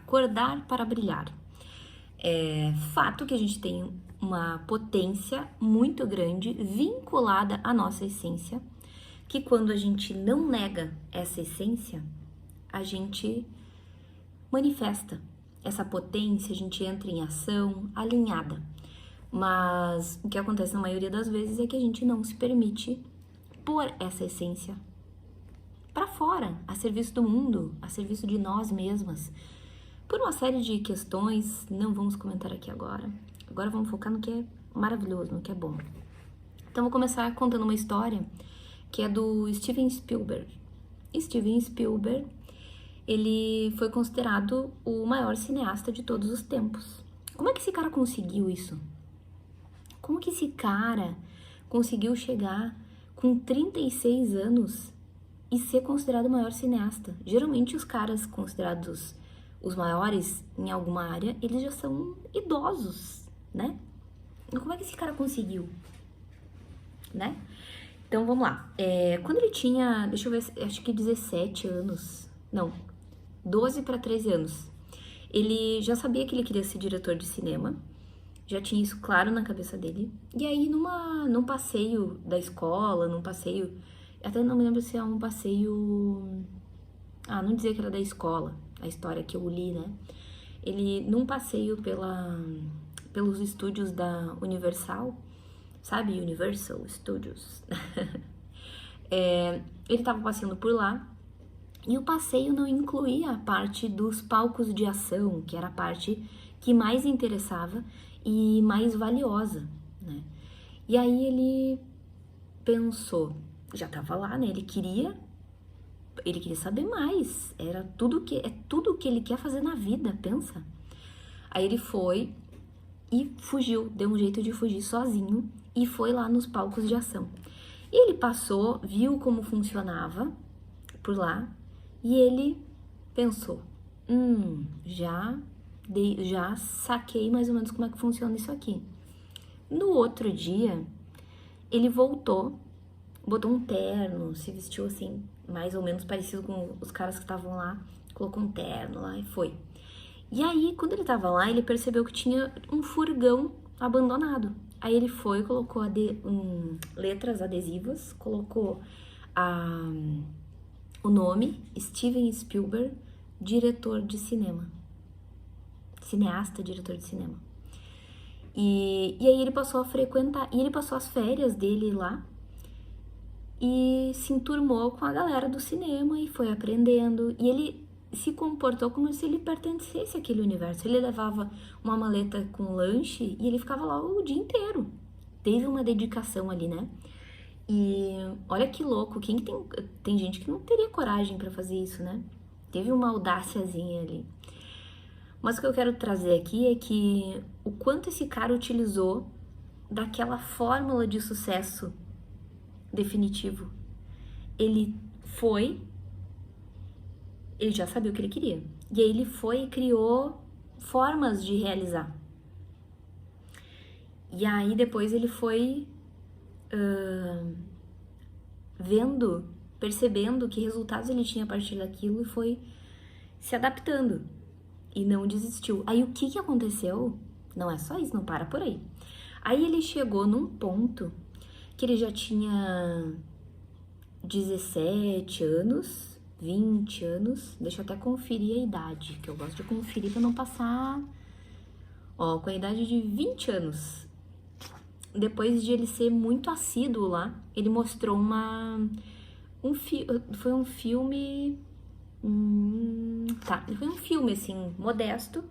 acordar para brilhar. É fato que a gente tem uma potência muito grande vinculada à nossa essência, que quando a gente não nega essa essência, a gente manifesta essa potência, a gente entra em ação alinhada. Mas o que acontece na maioria das vezes é que a gente não se permite pôr essa essência para fora, a serviço do mundo, a serviço de nós mesmas. Por uma série de questões, não vamos comentar aqui agora. Agora vamos focar no que é maravilhoso, no que é bom. Então vou começar contando uma história que é do Steven Spielberg. Steven Spielberg, ele foi considerado o maior cineasta de todos os tempos. Como é que esse cara conseguiu isso? Como que esse cara conseguiu chegar com 36 anos e ser considerado o maior cineasta? Geralmente os caras considerados os maiores em alguma área, eles já são idosos, né? Então, como é que esse cara conseguiu, né? Então, vamos lá. Quando ele tinha, deixa eu ver, acho que 17 anos, não, 12 para 13 anos, ele já sabia que ele queria ser diretor de cinema, já tinha isso claro na cabeça dele. E aí, num passeio da escola, num passeio, até não me lembro se é um passeio, não dizia que era da escola, a história que eu li, né? Ele, num passeio pelos estúdios da Universal, sabe? Universal Studios. Ele estava passeando por lá e o passeio não incluía a parte dos palcos de ação, que era a parte que mais interessava e mais valiosa, né? E aí ele pensou, já estava lá, né? Ele queria saber mais, é tudo que ele quer fazer na vida, pensa. Aí ele foi e fugiu, deu um jeito de fugir sozinho e foi lá nos palcos de ação. E ele passou, viu como funcionava por lá e ele pensou, já saquei mais ou menos como é que funciona isso aqui. No outro dia, ele voltou, botou um terno, se vestiu assim, mais ou menos parecido com os caras que estavam lá, colocou um terno lá e foi. E aí, quando ele tava lá, ele percebeu que tinha um furgão abandonado. Aí ele foi, colocou letras adesivas, colocou o nome, Steven Spielberg, diretor de cinema. Cineasta, diretor de cinema. E aí ele passou a frequentar, e ele passou as férias dele lá, e se enturmou com a galera do cinema e foi aprendendo. E ele se comportou como se ele pertencesse àquele universo. Ele levava uma maleta com lanche e ele ficava lá o dia inteiro. Teve uma dedicação ali, né? E olha que louco, tem gente que não teria coragem pra fazer isso, né? Teve uma audáciazinha ali. Mas o que eu quero trazer aqui é que o quanto esse cara utilizou daquela fórmula de sucesso definitivo. Ele já sabia o que ele queria. E aí ele foi e criou formas de realizar. E aí depois ele foi percebendo que resultados ele tinha a partir daquilo e foi se adaptando. E não desistiu. Aí o que aconteceu? Não é só isso, não para por aí. Aí ele chegou num ponto que ele já tinha 17 anos, 20 anos, deixa eu até conferir a idade, que eu gosto de conferir pra não passar, com a idade de 20 anos. Depois de ele ser muito assíduo lá, ele mostrou foi um filme, foi um filme, assim, modesto,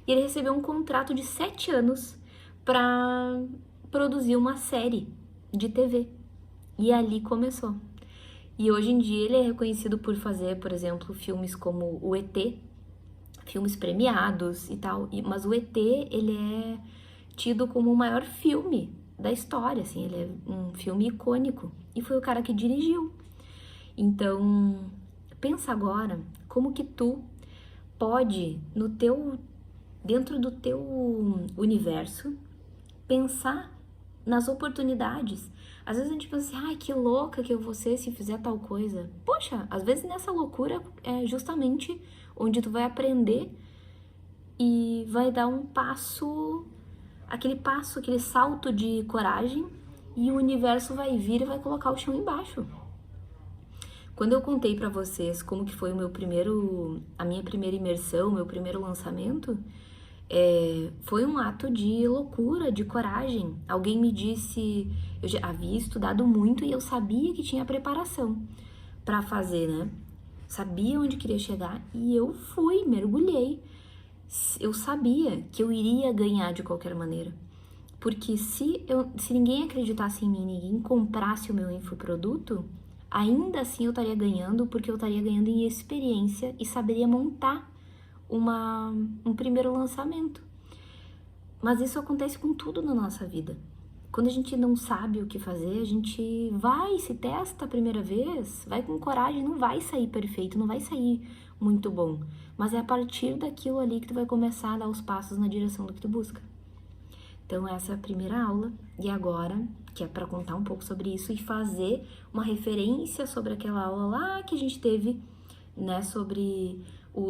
e ele recebeu um contrato de 7 anos pra produzir uma série de TV. E ali começou. E hoje em dia ele é reconhecido por fazer, por exemplo, filmes como o ET, filmes premiados e tal. Mas o ET, ele é tido como o maior filme da história, assim, ele é um filme icônico. E foi o cara que dirigiu. Então, pensa agora como que tu pode, dentro do teu universo, pensar nas oportunidades. Às vezes a gente pensa assim, que louca que eu vou ser se fizer tal coisa. Poxa, às vezes nessa loucura é justamente onde tu vai aprender e vai dar um passo, aquele salto de coragem, e o universo vai vir e vai colocar o chão embaixo. Quando eu contei pra vocês como que foi a minha primeira imersão, meu primeiro lançamento, foi um ato de loucura, de coragem. Alguém me disse, eu já havia estudado muito e eu sabia que tinha preparação pra fazer, né? Sabia onde queria chegar e eu fui, mergulhei. Eu sabia que eu iria ganhar de qualquer maneira. Porque se ninguém acreditasse em mim, ninguém comprasse o meu infoproduto, ainda assim eu estaria ganhando, porque eu estaria ganhando em experiência e saberia montar um primeiro lançamento. Mas isso acontece com tudo na nossa vida. Quando a gente não sabe o que fazer, a gente se testa a primeira vez, vai com coragem, não vai sair perfeito, não vai sair muito bom. Mas é a partir daquilo ali que tu vai começar a dar os passos na direção do que tu busca. Então essa é a primeira aula, e agora, que é para contar um pouco sobre isso e fazer uma referência sobre aquela aula lá que a gente teve, né, sobre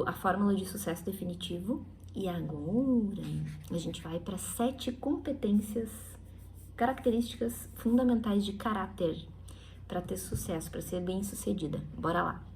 a fórmula de sucesso definitivo. E agora a gente vai para 7 características fundamentais de caráter para ter sucesso, para ser bem-sucedida. Bora lá!